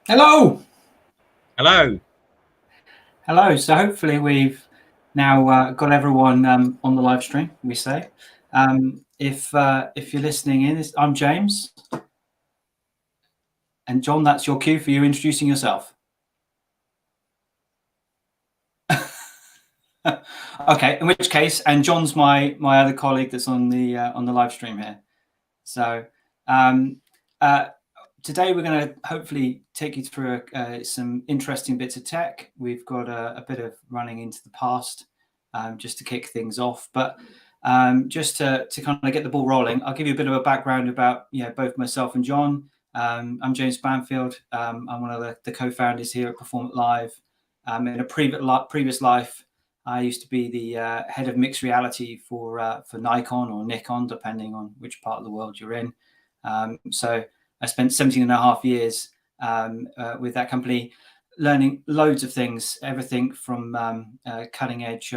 Hello. Hello. Hello. So hopefully we've now got everyone on the live stream. We say, if you're listening in, I'm James, and John. That's your cue for you introducing yourself. Okay. In which case, and John's my other colleague that's on the live stream here. So um, uh, today we're going to hopefully take you through some interesting bits of tech. We've got a bit of running into the past just to kick things off. But just to kind of get the ball rolling, I'll give you a bit of a background about both myself and John. I'm James Banfield. I'm one of the co-founders here at Perform It Live. In a previous life, I used to be the head of mixed reality for Nikon or Nikon, depending on which part of the world you're in. So I spent 17 and a half years with that company, learning loads of things, everything from cutting edge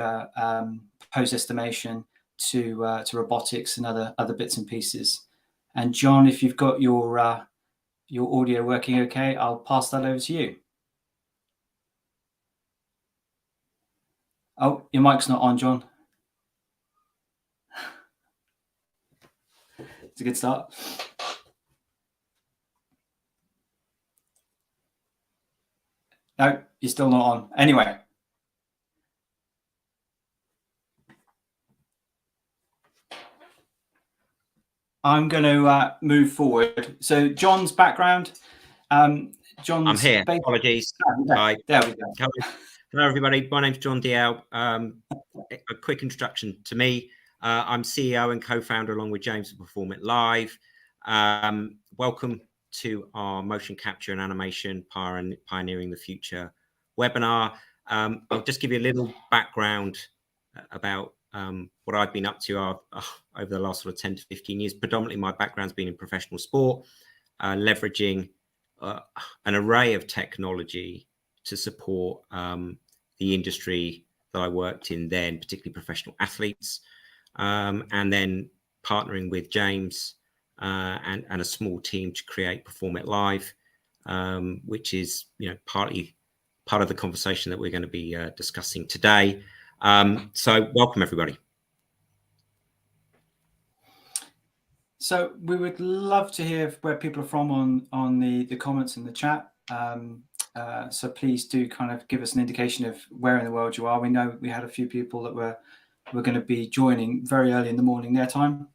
pose estimation to robotics and other bits and pieces. And John, if you've got your audio working okay, I'll pass that over to you. Oh, your mic's not on, John. It's a good start. No, you're still not on. Anyway. I'm going to move forward. So John's background. John's I'm here. Apologies. Hi. There we go. Hello, everybody. My name's John Dial. A quick introduction to me. I'm CEO and co-founder along with James of Perform It Live. Welcome to our motion capture and animation pioneering the future webinar. I'll just give you a little background about what I've been up to over the last sort of 10 to 15 years. Predominantly my background's been in professional sport, leveraging an array of technology to support the industry that I worked in then, particularly professional athletes, and then partnering with James and a small team to create Perform It Live, which is part of the conversation that we're going to be discussing today. So welcome, everybody. So we would love to hear where people are from on the comments in the chat. So please do kind of give us an indication of where in the world you are. We know we had a few people that were going to be joining very early in the morning their time.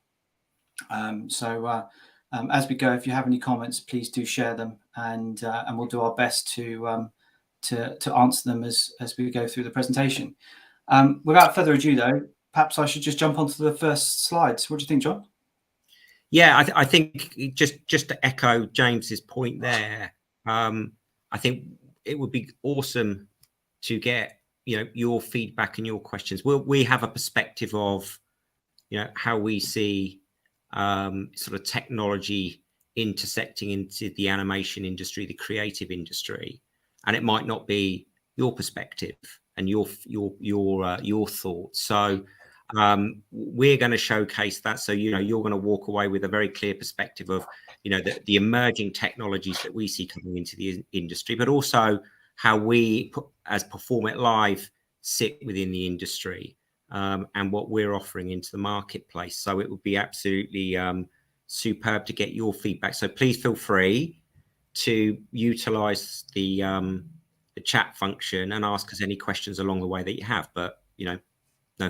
As we go, if you have any comments, please do share them, and we'll do our best to answer them as we go through the presentation. Without further ado, though, perhaps I should just jump onto the first slides. What do you think, John? Yeah, I think just to echo James's point there, I think it would be awesome to get your feedback and your questions. We have a perspective of how we see sort of technology intersecting into the animation industry, the creative industry, and it might not be your perspective and your thoughts. So we're going to showcase that, so you're going to walk away with a very clear perspective of the emerging technologies that we see coming into the industry, but also how we as Perform It Live sit within the industry and what we're offering into the marketplace. So it would be absolutely superb to get your feedback. So please feel free to utilize the chat function and ask us any questions along the way that you have. But no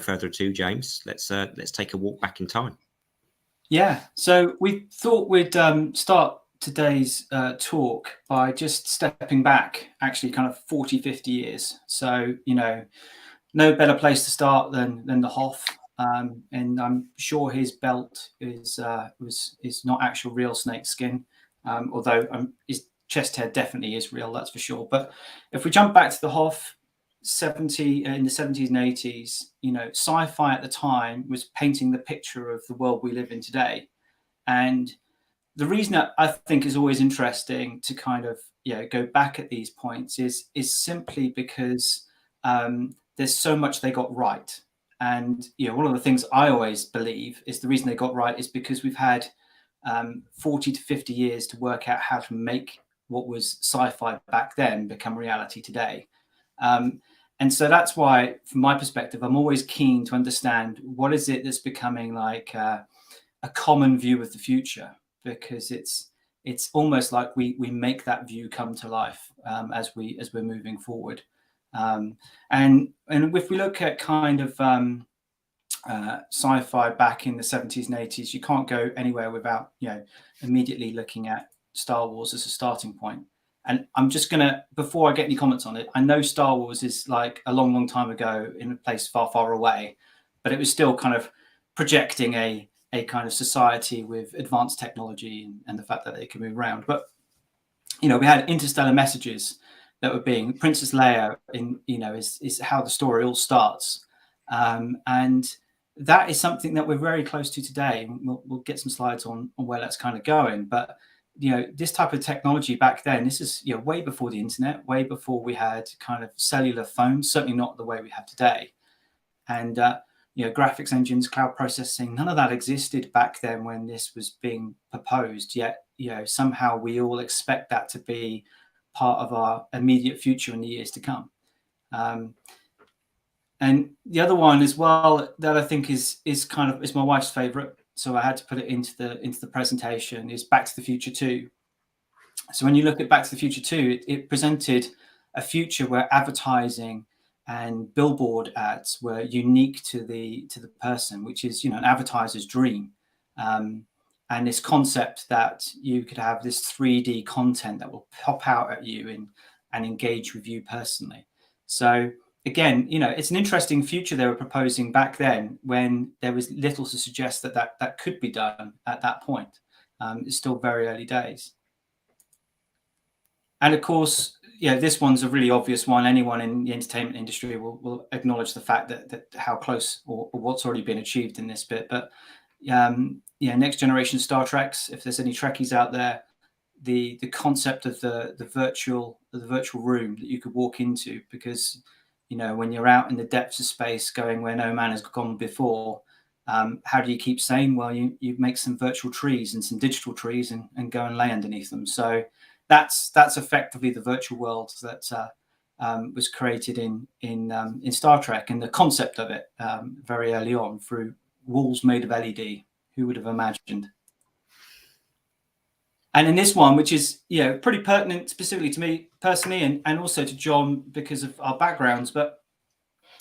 further ado, James, let's take a walk back in time. Yeah, so we thought we'd start today's talk by just stepping back actually kind of 40-50 years. So no better place to start than the Hoff, and I'm sure his belt is not actual real snake skin, although his chest hair definitely is real, that's for sure. But if we jump back to the Hoff, in the 70s and 80s, sci-fi at the time was painting the picture of the world we live in today. And the reason that I think is always interesting to kind of go back at these points is simply because there's so much they got right. And one of the things I always believe is the reason they got right is because we've had 40 to 50 years to work out how to make what was sci-fi back then become reality today. And so that's why, from my perspective, I'm always keen to understand what is it that's becoming like a common view of the future, because it's almost like we make that view come to life as we're moving forward. And if we look at kind of sci-fi back in the 70s and 80s, you can't go anywhere without immediately looking at Star Wars as a starting point. And I'm just gonna, before I get any comments on it, I know Star Wars is like a long time ago in a place far, far away, but it was still kind of projecting a kind of society with advanced technology and the fact that they can move around. But we had interstellar messages that were being Princess Leia is how the story all starts, and that is something that we're very close to today. We'll get some slides on where that's kind of going, but this type of technology back then, this is way before the internet, way before we had kind of cellular phones, certainly not the way we have today. And graphics engines, cloud processing, none of that existed back then when this was being proposed. Yet somehow we all expect that to be part of our immediate future in the years to come. And the other one as well that I think is my wife's favorite, so I had to put it into the presentation, is Back to the Future 2. So when you look at Back to the Future 2, it presented a future where advertising and billboard ads were unique to the person, which is an advertiser's dream. And this concept that you could have this 3D content that will pop out at you and engage with you personally. So again, it's an interesting future they were proposing back then, when there was little to suggest that could be done at that point. It's still very early days. And of course, this one's a really obvious one. Anyone in the entertainment industry will acknowledge the fact that how close or what's already been achieved in this bit. But next generation Star Treks, if there's any Trekkies out there, the concept of the virtual room that you could walk into, because when you're out in the depths of space going where no man has gone before, how do you keep sane? Well, you make some virtual trees and some digital trees and go and lay underneath them. So that's effectively the virtual world that was created in Star Trek, and the concept of it very early on through walls made of LED. Who would have imagined? And in this one, which is pretty pertinent specifically to me personally, and also to John because of our backgrounds, but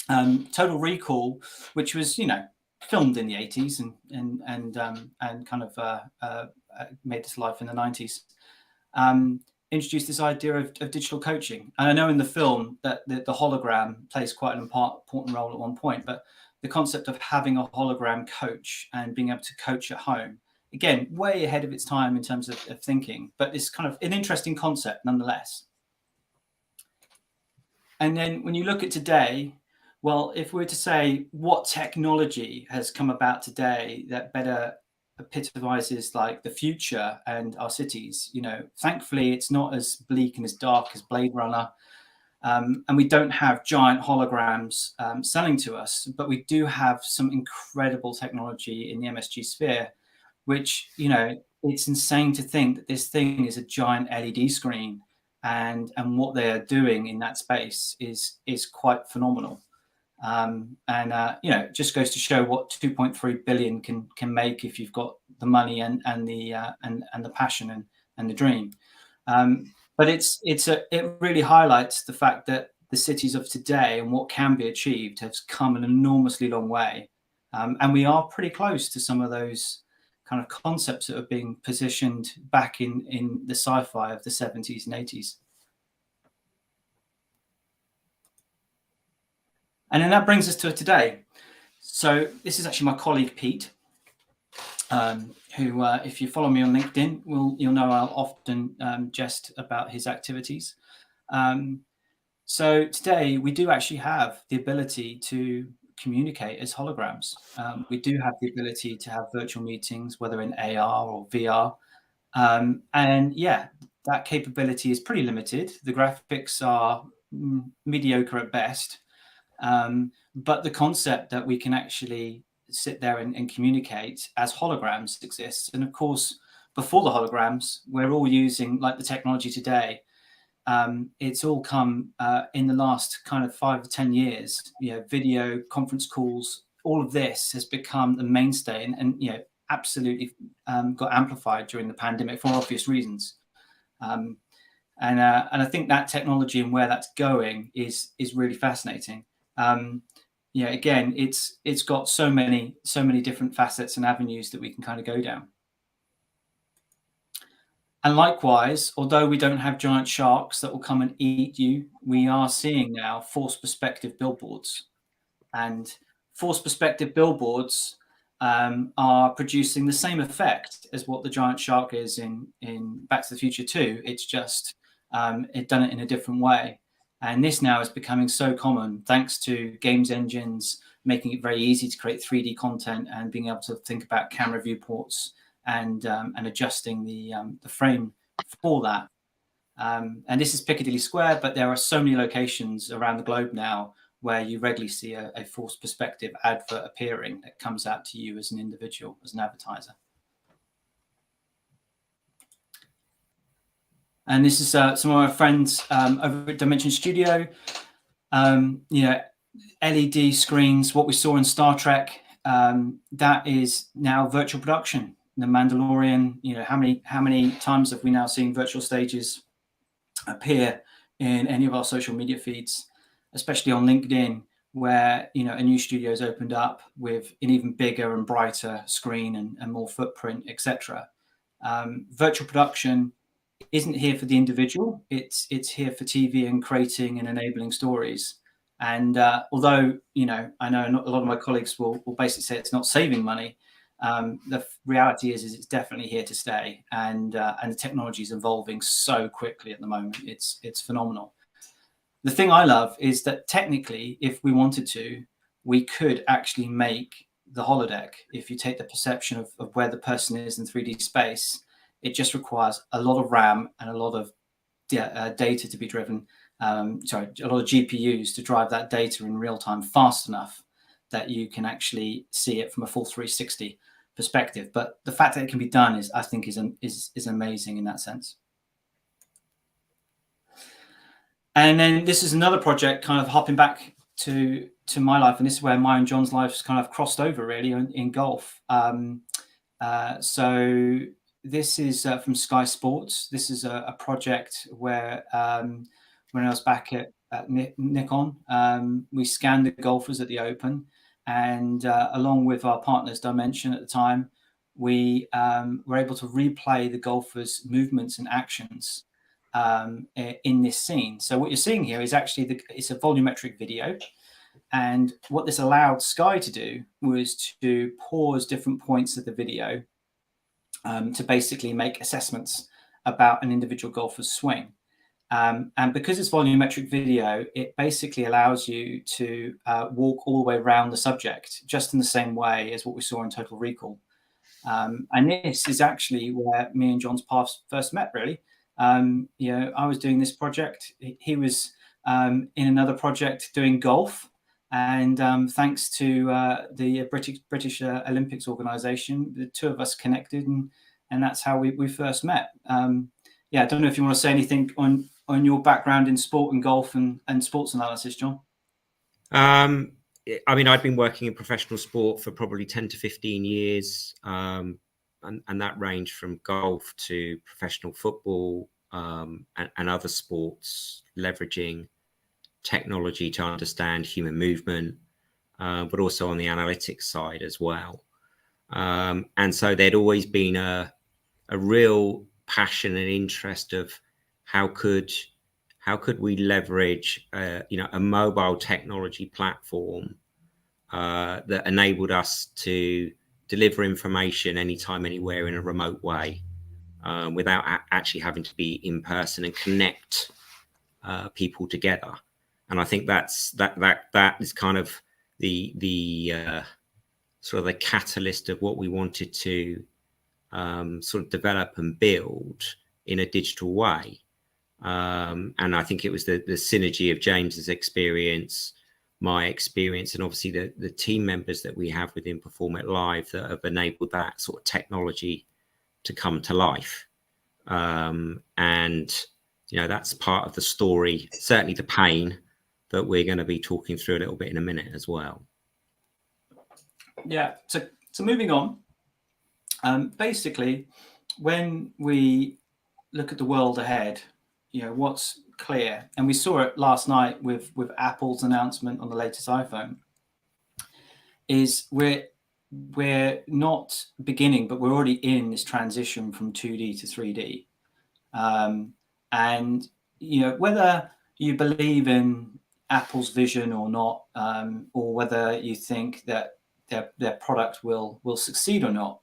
Total Recall, which was filmed in the 80s and kind of made its life in the 90s, introduced this idea of digital coaching. And I know in the film that the hologram plays quite an important role at one point, but the concept of having a hologram coach and being able to coach at home, again, way ahead of its time in terms of thinking, but it's kind of an interesting concept nonetheless. And then when you look at today, well, if we were to say what technology has come about today that better epitomizes like the future and our cities, thankfully it's not as bleak and as dark as Blade Runner. And we don't have giant holograms selling to us, but we do have some incredible technology in the MSG sphere, which, it's insane to think that this thing is a giant LED screen, and what they are doing in that space is quite phenomenal. It just goes to show what 2.3 billion can make if you've got the money and the passion and the dream. But it really highlights the fact that the cities of today and what can be achieved has come an enormously long way, and we are pretty close to some of those kind of concepts that are being positioned back in the sci-fi of the 70s and 80s. And then that brings us to today. So this is actually my colleague, Pete, who, if you follow me on LinkedIn, you'll know I'll often jest about his activities. So today we do actually have the ability to communicate as holograms. We do have the ability to have virtual meetings, whether in AR or VR. And yeah, that capability is pretty limited. The graphics are mediocre at best. But the concept that we can actually sit there and communicate as holograms exists. And of course, before the holograms, we're all using like the technology today. It's all come in the last kind of 5 to 10 years. Video conference calls, all of this has become the mainstay, and absolutely got amplified during the pandemic for obvious reasons. And I think that technology and where that's going is really fascinating. Again, it's got so many different facets and avenues that we can kind of go down. And likewise, although we don't have giant sharks that will come and eat you, we are seeing now forced perspective billboards. And forced perspective billboards are producing the same effect as what the giant shark is in Back to the Future 2. It's just it done it in a different way. And this now is becoming so common thanks to games engines making it very easy to create 3D content and being able to think about camera viewports and adjusting the frame for that. And this is Piccadilly Square, but there are so many locations around the globe now where you regularly see a forced perspective advert appearing that comes out to you as an individual, as an advertiser. And this is some of my friends over at Dimension Studio. LED screens, what we saw in Star Trek, that is now virtual production. The Mandalorian, how many times have we now seen virtual stages appear in any of our social media feeds, especially on LinkedIn, where a new studio's opened up with an even bigger and brighter screen and more footprint, etc. Virtual production isn't here for the individual; it's here for TV and creating and enabling stories. And although I know a lot of my colleagues will basically say it's not saving money, the reality is it's definitely here to stay, and the technology is evolving so quickly at the moment. It's phenomenal. The thing I love is that technically, if we wanted to, we could actually make the holodeck. If you take the perception of where the person is in 3D space, it just requires a lot of RAM and a lot of data to be driven. A lot of GPUs to drive that data in real time fast enough that you can actually see it from a full 360 perspective. But the fact that it can be done I think is amazing in that sense. And then this is another project kind of hopping back to my life, and this is where my and John's lives kind of crossed over really in golf. So this is from Sky Sports. This is a project where when I was back at Nikon, we scanned the golfers at the Open, and along with our partners Dimension at the time, we were able to replay the golfers' movements and actions in this scene. So what you're seeing here is actually it's a volumetric video, and what this allowed Sky to do was to pause different points of the video to basically make assessments about an individual golfer's swing. And because it's volumetric video, it basically allows you to walk all the way around the subject, just in the same way as what we saw in Total Recall. And this is actually where me and John's paths first met, really. I was doing this project. He was in another project doing golf. And thanks to the British Olympics organisation, the two of us connected, and that's how we first met. I don't know if you want to say anything on your background in sport and golf and sports analysis, John. I mean, I've been working in professional sport for probably 10 to 15 years, and that ranged from golf to professional football and other sports, leveraging technology to understand human movement, but also on the analytics side as well. And so there'd always been a real passion and interest of how could we leverage a mobile technology platform that enabled us to deliver information anytime, anywhere in a remote way, without actually having to be in person and connect people together. And I think that is kind of the sort of the catalyst of what we wanted to sort of develop and build in a digital way. And I think it was the synergy of James's experience, my experience, and obviously the team members that we have within Perform It Live that have enabled that sort of technology to come to life. And that's part of the story, certainly the pain, that we're going to be talking through a little bit in a minute as well. Yeah. So moving on. Basically, when we look at the world ahead, what's clear, and we saw it last night with Apple's announcement on the latest iPhone, is we're not beginning, but we're already in this transition from 2D to 3D. And whether you believe in Apple's vision or not, or whether you think that their product will succeed or not,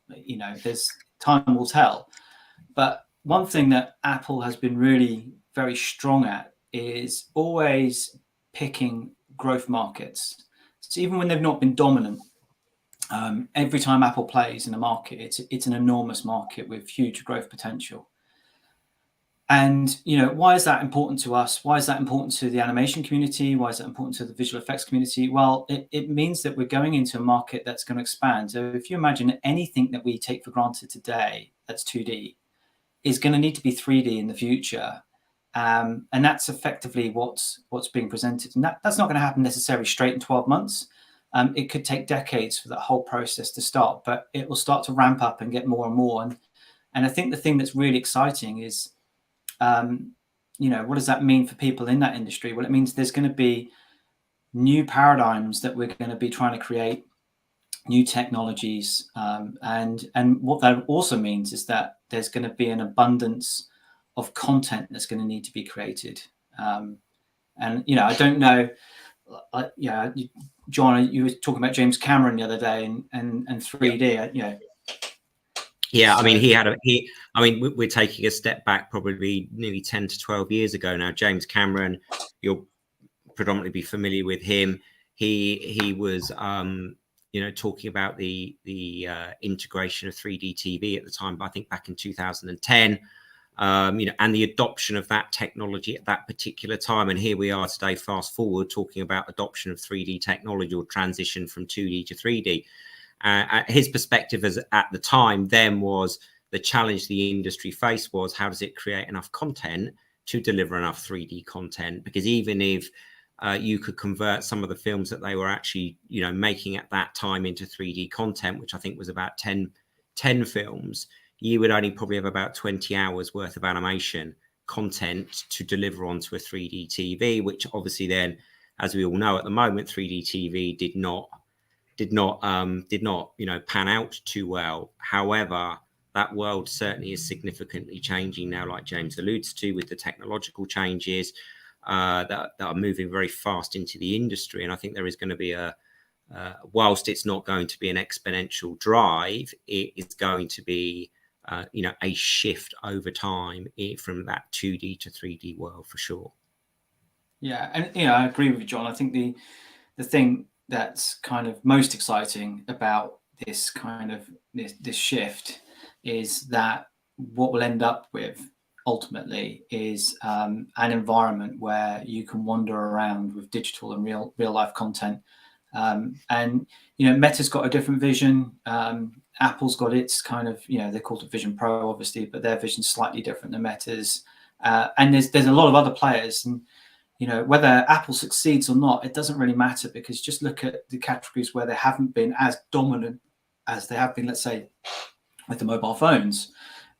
there's time will tell. But one thing that Apple has been really very strong at is always picking growth markets. So even when they've not been dominant, every time Apple plays in a market, it's an enormous market with huge growth potential. And why is that important to us? Why is that important to the animation community? Why is that important to the visual effects community? Well, it means that we're going into a market that's going to expand. So if you imagine anything that we take for granted today that's 2D is going to need to be 3D in the future. And that's effectively what's being presented. And that's not going to happen necessarily straight in 12 months. It could take decades for that whole process to start, but it will start to ramp up and get more and more. And I think the thing that's really exciting is, what does that mean for people in that industry? Well, it means there's going to be new paradigms that we're going to be trying to create, new technologies. And what that also means is that there's going to be an abundance of content that's going to need to be created. And I don't know, John, you were talking about James Cameron the other day and 3D, Yeah, so, we're taking a step back, probably nearly 10 to 12 years ago now. James Cameron, you'll predominantly be familiar with him. He was, talking about the integration of 3D TV at the time, I think back in 2010, and the adoption of that technology at that particular time. And here we are today, fast forward, talking about adoption of 3D technology or transition from 2D to 3D. His perspective at the time then was the challenge the industry faced was how does it create enough content to deliver enough 3D content? Because even if you could convert some of the films that they were actually, making at that time into 3D content, which I think was about 10 films, you would only probably have about 20 hours worth of animation content to deliver onto a 3D TV, which obviously then, as we all know at the moment, 3D TV did not pan out too well. However, that world certainly is significantly changing now, like James alludes to, with the technological changes that are moving very fast into the industry. And I think there is going to be whilst it's not going to be an exponential drive, it is going to be a shift over time from that 2D to 3D world for sure. Yeah, and I agree with you, John. I think the thing that's kind of most exciting about this kind of this shift is that what we'll end up with ultimately is an environment where you can wander around with digital and real life content. And Meta's got a different vision. Apple's got its kind of, they called it Vision Pro, obviously, but their vision's slightly different than Meta's. And there's a lot of other players, and whether Apple succeeds or not, it doesn't really matter, because just look at the categories where they haven't been as dominant as they have been, let's say, with the mobile phones.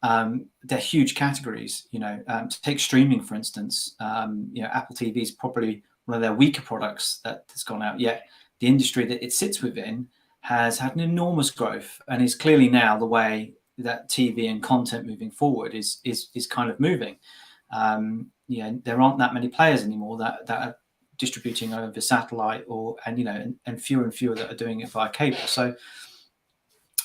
They're huge categories. To take streaming, for instance, Apple TV is probably one of their weaker products that's gone out, yet the industry that it sits within has had an enormous growth, and is clearly now the way that TV and content moving forward is kind of moving. There aren't that many players anymore that are distributing over satellite and fewer that are doing it via cable. So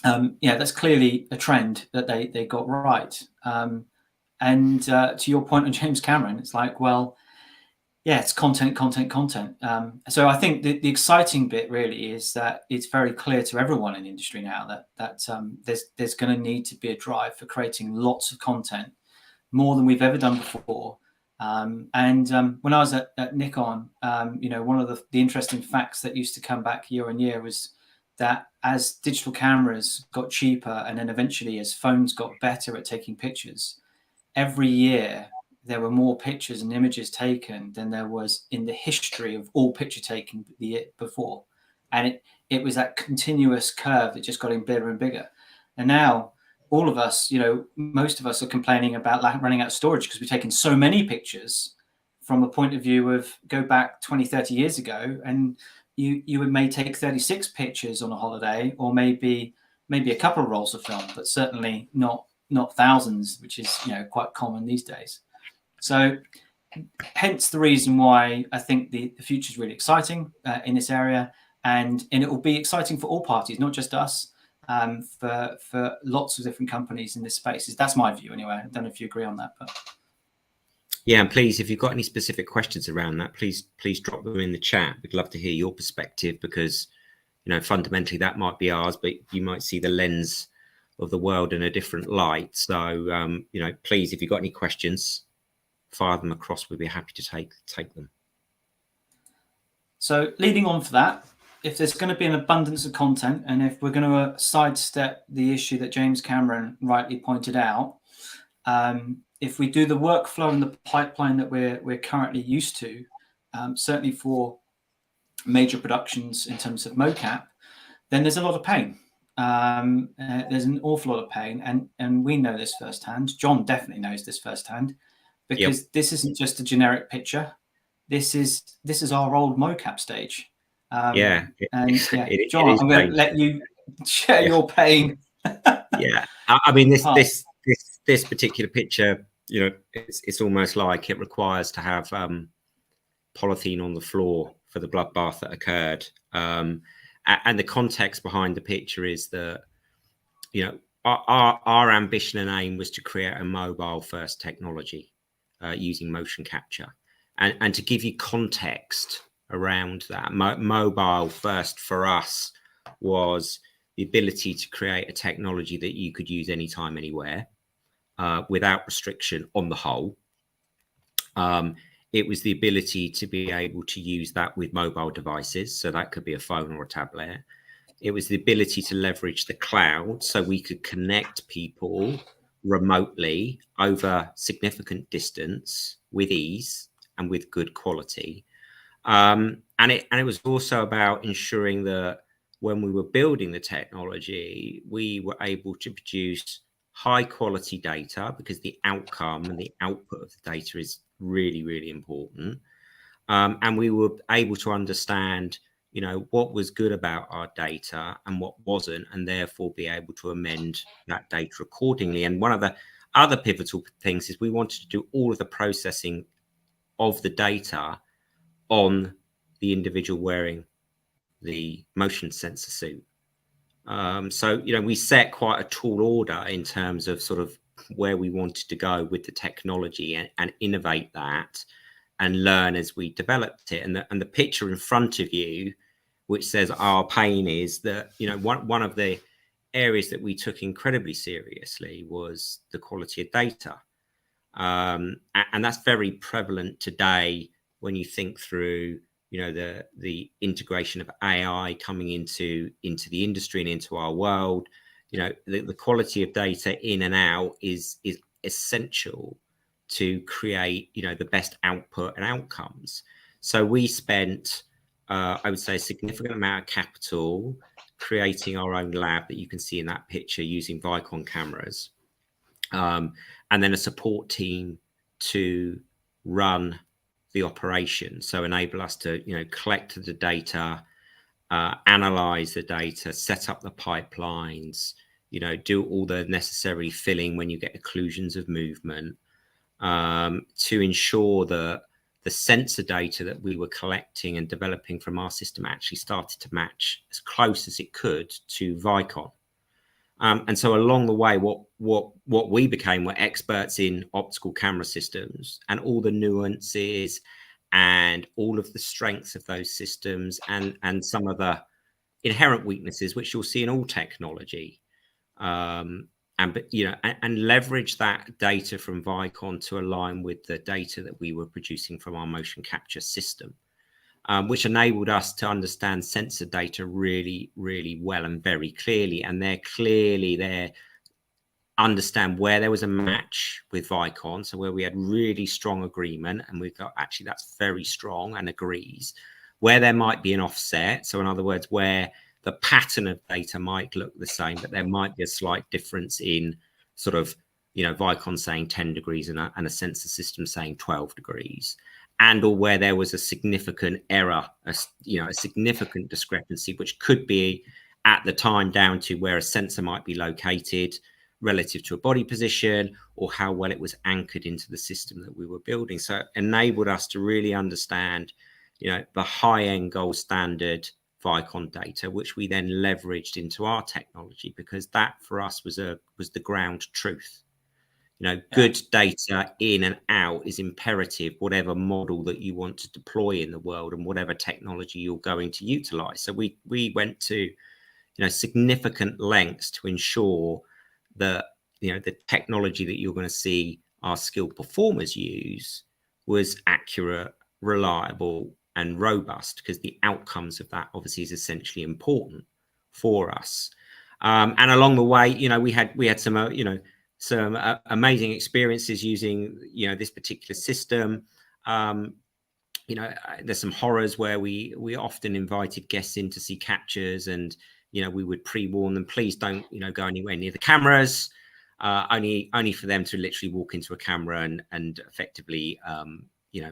that's clearly a trend that they got right. And to your point on James Cameron, it's like, well, yeah, it's content. So I think the exciting bit really is that it's very clear to everyone in the industry now that there's going to need to be a drive for creating lots of content, more than we've ever done before. When I was at Nikon, one of the interesting facts that used to come back year on year was that as digital cameras got cheaper and then eventually as phones got better at taking pictures, every year there were more pictures and images taken than there was in the history of all picture taking the year before. And it was that continuous curve that just got bigger and bigger. And now all of us, most of us are complaining about running out of storage because we've taken so many pictures from a point of view of go back 20, 30 years ago, and you may take 36 pictures on a holiday, or maybe a couple of rolls of film, but certainly not thousands, which is quite common these days. So hence the reason why I think the future is really exciting in this area, and it will be exciting for all parties, not just us, for lots of different companies in this space. That's my view anyway. I don't know if you agree on that, but yeah, and please, if you've got any specific questions around that, please drop them in the chat. We'd love to hear your perspective, because fundamentally that might be ours, but you might see the lens of the world in a different light. So please, if you've got any questions, fire them across. We'd be happy to take them. So leading on for that, if there's going to be an abundance of content, and if we're going to sidestep the issue that James Cameron rightly pointed out, if we do the workflow and the pipeline that we're currently used to, certainly for major productions in terms of mocap, then there's a lot of pain. There's an awful lot of pain, and we know this firsthand. John definitely knows this firsthand, because this isn't just a generic picture. This is our old mocap stage. John, I'm going to let you share your pain. Yeah, I mean this particular picture, it's almost like it requires to have polythene on the floor for the bloodbath that occurred. And the context behind the picture is that, our ambition and aim was to create a mobile first technology using motion capture. And to give you context around that, mobile first for us was the ability to create a technology that you could use anytime, anywhere, without restriction on the whole. It was the ability to be able to use that with mobile devices. So that could be a phone or a tablet. It was the ability to leverage the cloud, so we could connect people remotely over significant distance with ease and with good quality. And it was also about ensuring that when we were building the technology, we were able to produce high quality data, because the outcome and the output of the data is really, really important. And we were able to understand, what was good about our data and what wasn't, and therefore be able to amend that data accordingly. And one of the other pivotal things is we wanted to do all of the processing of the data on the individual wearing the motion sensor suit. So, we set quite a tall order in terms of sort of where we wanted to go with the technology, and innovate that and learn as we developed it. And the picture in front of you, which says our pain, is that, one of the areas that we took incredibly seriously was the quality of data. And that's very prevalent today when you think through, the integration of AI coming into the industry and into our world. The quality of data in and out is essential to create, the best output and outcomes. So we spent, I would say, a significant amount of capital creating our own lab that you can see in that picture using Vicon cameras. And then a support team to run the operation, so enable us to collect the data, analyze the data, set up the pipelines, do all the necessary filling when you get occlusions of movement, to ensure that the sensor data that we were collecting and developing from our system actually started to match as close as it could to Vicon. And so along the way, what we became were experts in optical camera systems, and all the nuances and all of the strengths of those systems, and some of the inherent weaknesses, which you'll see in all technology. And leverage that data from Vicon to align with the data that we were producing from our motion capture system. which enabled us to understand sensor data really, really well and very clearly. And they're clearly there, understand where there was a match with Vicon, so where we had really strong agreement, and we thought actually that's very strong and agrees. Where there might be an offset, so in other words, where the pattern of data might look the same, but there might be a slight difference in sort of, you know, Vicon saying 10 degrees and a sensor system saying 12 degrees, and or where there was a significant error, a significant discrepancy, which could be at the time down to where a sensor might be located relative to a body position, or how well it was anchored into the system that we were building. So it enabled us to really understand, you know, the high-end gold standard Vicon data, which we then leveraged into our technology, because that for us was the ground truth. You know, good data in and out is imperative, whatever model that you want to deploy in the world and whatever technology you're going to utilize. So we went to, you know, significant lengths to ensure that, you know, the technology that you're going to see our skilled performers use was accurate, reliable, and robust, because the outcomes of that obviously is essentially important for us. And along the way, you know, we had some, some amazing experiences using, you know, this particular system. You know, there's some horrors where we often invited guests in to see captures, and, you know, we would pre-warn them, please don't, you know, go anywhere near the cameras, only for them to literally walk into a camera and effectively, you know,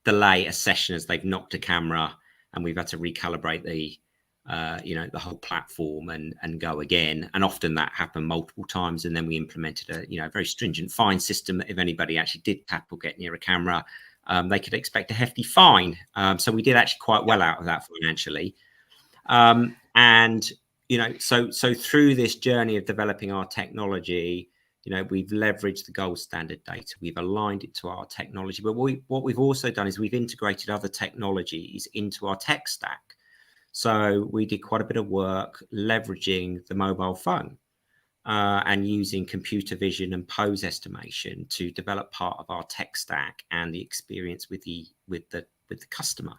delay a session as they've knocked a camera, and we've had to recalibrate the, you know, the whole platform and go again. And often that happened multiple times. And then we implemented a, you know, very stringent fine system that if anybody actually did tap or get near a camera, they could expect a hefty fine. So we did actually quite well out of that financially. And, you know, so through this journey of developing our technology, you know, we've leveraged the gold standard data, we've aligned it to our technology. But what we've also done is we've integrated other technologies into our tech stack. So we did quite a bit of work leveraging the mobile phone and using computer vision and pose estimation to develop part of our tech stack and the experience with the customer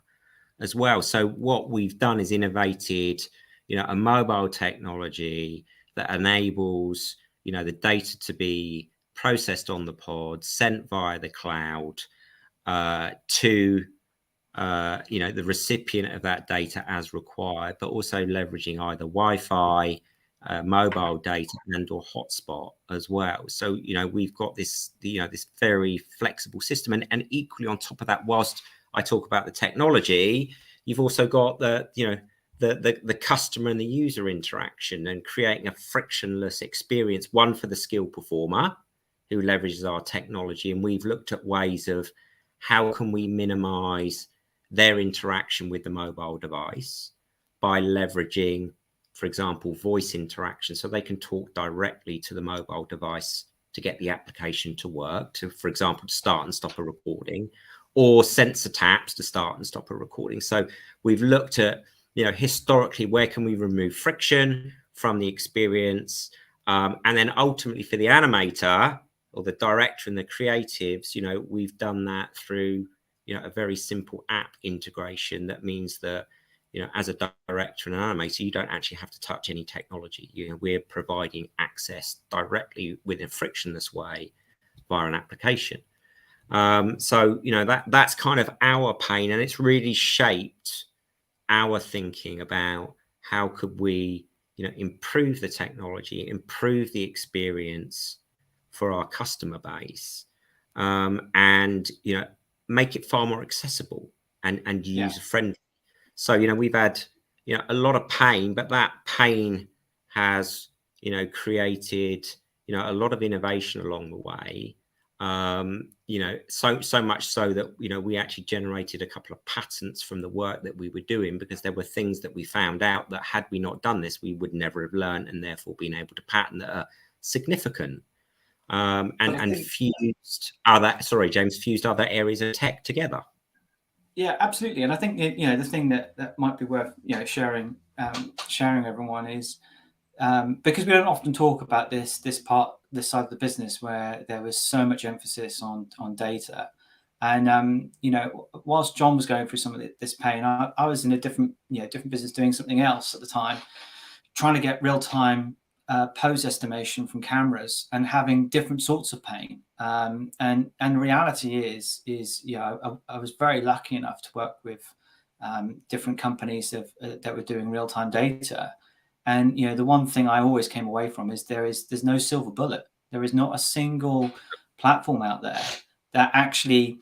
as well. So what we've done is innovated, you know, a mobile technology that enables, you know, the data to be processed on the pod, sent via the cloud to you know, the recipient of that data as required, but also leveraging either Wi-Fi, mobile data, and or hotspot as well. So, you know, we've got this, you know, this very flexible system, and equally on top of that, whilst I talk about the technology, you've also got the, you know, the customer and the user interaction, and creating a frictionless experience, one for the skilled performer who leverages our technology. And we've looked at ways of how can we minimize their interaction with the mobile device by leveraging, for example, voice interaction, so they can talk directly to the mobile device to get the application to work, to, for example, to start and stop a recording, or sensor taps to start and stop a recording. So we've looked at, you know, historically, where can we remove friction from the experience, and then ultimately for the animator or the director and the creatives, you know, we've done that through, you know, a very simple app integration that means that, you know, as a director and an animator, you don't actually have to touch any technology. You know, we're providing access directly within a frictionless way via an application. So, you know, that's kind of our pain, and it's really shaped our thinking about how could we, you know, improve the technology, improve the experience for our customer base, and, you know, make it far more accessible and user friendly. So, you know, we've had, you know, a lot of pain, but that pain has, you know, created, you know, a lot of innovation along the way. You know, so much so that, you know, we actually generated a couple of patents from the work that we were doing, because there were things that we found out that had we not done this, we would never have learned, and therefore been able to patent that are significant. And fused other areas of tech together. Yeah, absolutely. And I think, you know, the thing that might be worth, you know, sharing everyone is, because we don't often talk about this side of the business where there was so much emphasis on data. And you know, whilst John was going through some of this pain, I was in a different business doing something else at the time, trying to get real time pose estimation from cameras and having different sorts of pain. And the reality is I was very lucky enough to work with different companies that were doing real time data. And you know, the one thing I always came away from is there's no silver bullet. There is not a single platform out there that actually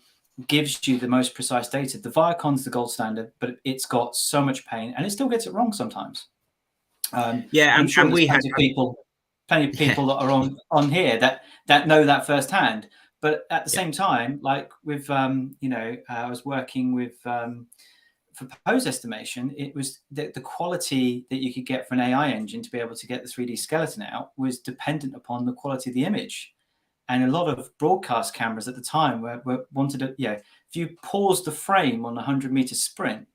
gives you the most precise data. The Viacon's the gold standard, but it's got so much pain, and it still gets it wrong sometimes. Yeah, I'm sure and there's we had plenty of people that are on here that know that firsthand. But at the same time, like with I was working with for pose estimation, it was the quality that you could get for an AI engine to be able to get the 3D skeleton out was dependent upon the quality of the image. And a lot of broadcast cameras at the time were wanted to, if you pause the frame on a 100-meter sprint,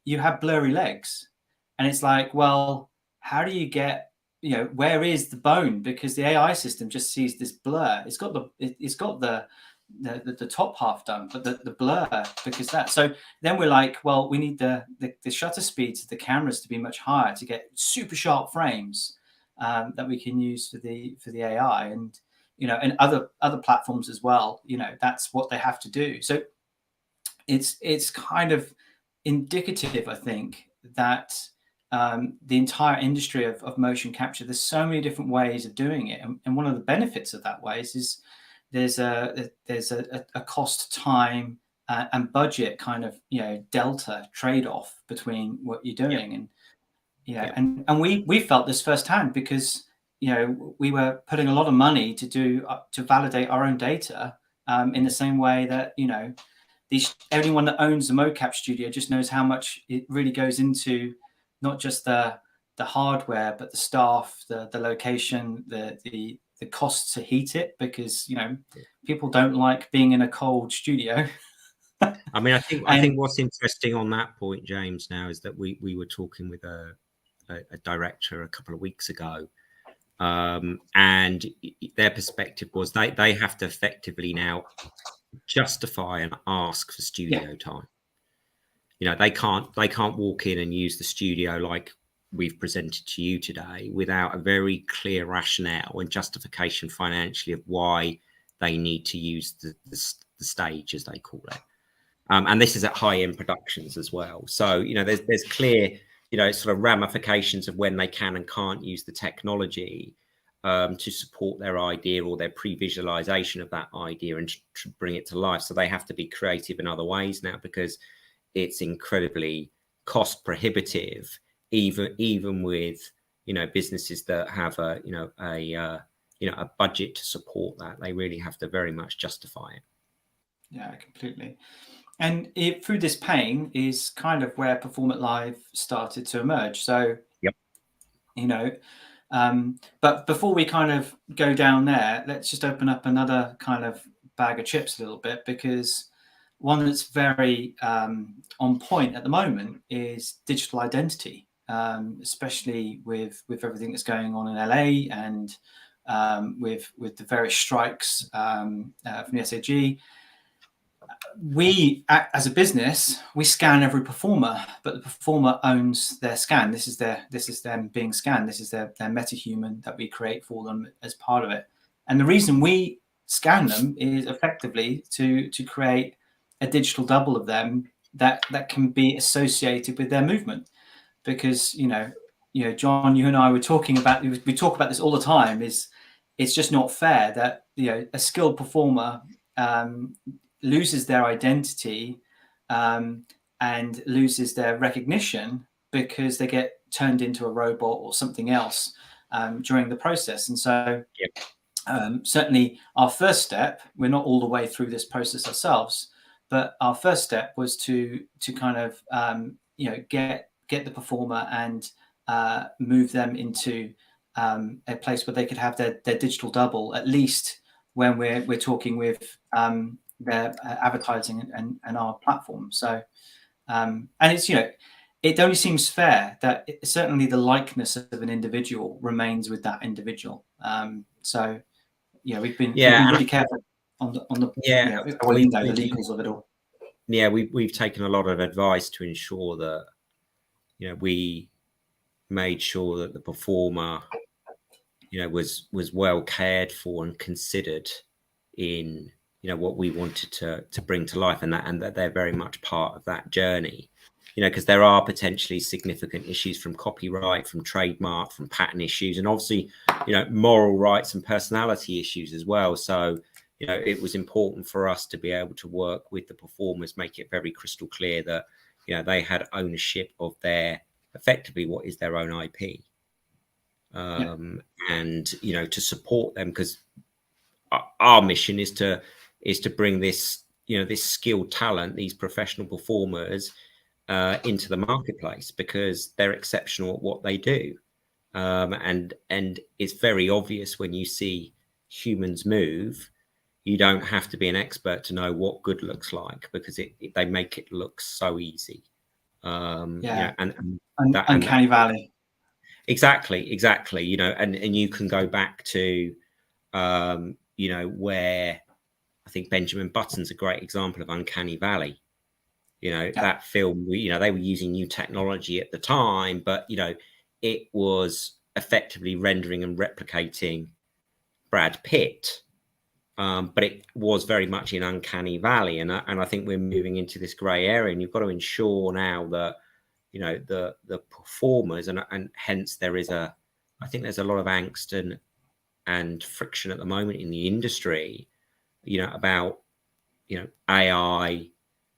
you have blurry legs. And it's like, well, how do you get, where is the bone? Because the AI system just sees this blur. It's got the top half done, but the blur, because that. So then we're like, well, we need the shutter speeds of the cameras to be much higher to get super sharp frames that we can use for the AI, and and other platforms as well. That's what they have to do. So it's kind of indicative, I think, that the entire industry of motion capture, there's so many different ways of doing it, and one of the benefits of that ways is there's a cost, time, and budget kind of delta trade-off between what you're doing. And and we felt this firsthand because we were putting a lot of money to validate our own data, in the same way that anyone that owns a mocap studio just knows how much it really goes into not just the hardware, but the staff, the location, the cost to heat it, because people don't like being in a cold studio. I mean, I think what's interesting on that point, James, now is that we were talking with a director a couple of weeks ago, and their perspective was they have to effectively now justify and ask for studio time. They can't walk in and use the studio like we've presented to you today without a very clear rationale and justification financially of why they need to use the stage, as they call it. And this is at high-end productions as well. So there's clear sort of ramifications of when they can and can't use the technology to support their idea or their pre-visualization of that idea and to bring it to life. So they have to be creative in other ways now, because it's incredibly cost prohibitive, even with businesses that have a budget to support that. They really have to very much justify it. Yeah, completely. And through this pain is kind of where Performant Live started to emerge. So but before we kind of go down there, let's just open up another kind of bag of chips a little bit, because one that's very on point at the moment is digital identity, especially with everything that's going on in LA, and with the various strikes from the SAG. We, as a business, we scan every performer, but the performer owns their scan. This is them being scanned. This is their meta-human that we create for them as part of it. And the reason we scan them is effectively to create a digital double of them that can be associated with their movement. Because John, you and I were talking about, we talk about this all the time, is it's just not fair that a skilled performer loses their identity and loses their recognition because they get turned into a robot or something else during the process. And so certainly our first step, we're not all the way through this process ourselves, but our first step was to kind of get the performer and move them into a place where they could have their digital double, at least when we're talking with their advertising and our platform. So and it's it only seems fair that certainly the likeness of an individual remains with that individual. So we've been really careful Yeah, well, you know, the legals of it all. Yeah, we've taken a lot of advice to ensure that, you know, we made sure that the performer, you know, was well cared for and considered in, you know, what we wanted to bring to life, and that they're very much part of that journey, you know, because there are potentially significant issues from copyright, from trademark, from patent issues, and obviously, you know, moral rights and personality issues as well. So, you know, it was important for us to be able to work with the performers, make it very crystal clear that, you know, they had ownership of their, effectively what is their own IP. And, you know, to support them, because our mission is to bring this, you know, this skilled talent, these professional performers into the marketplace, because they're exceptional at what they do. And it's very obvious when you see humans move. You don't have to be an expert to know what good looks like, because they make it look so easy. You know, and Uncanny Valley. Exactly. You know, and you can go back to, you know, where I think Benjamin Button's a great example of Uncanny Valley. You know, that film, you know, they were using new technology at the time, but, you know, it was effectively rendering and replicating Brad Pitt. But it was very much in Uncanny Valley. And I think we're moving into this grey area, and you've got to ensure now that, you know, the performers, and hence there is I think there's a lot of angst and friction at the moment in the industry, you know, about, you know, AI,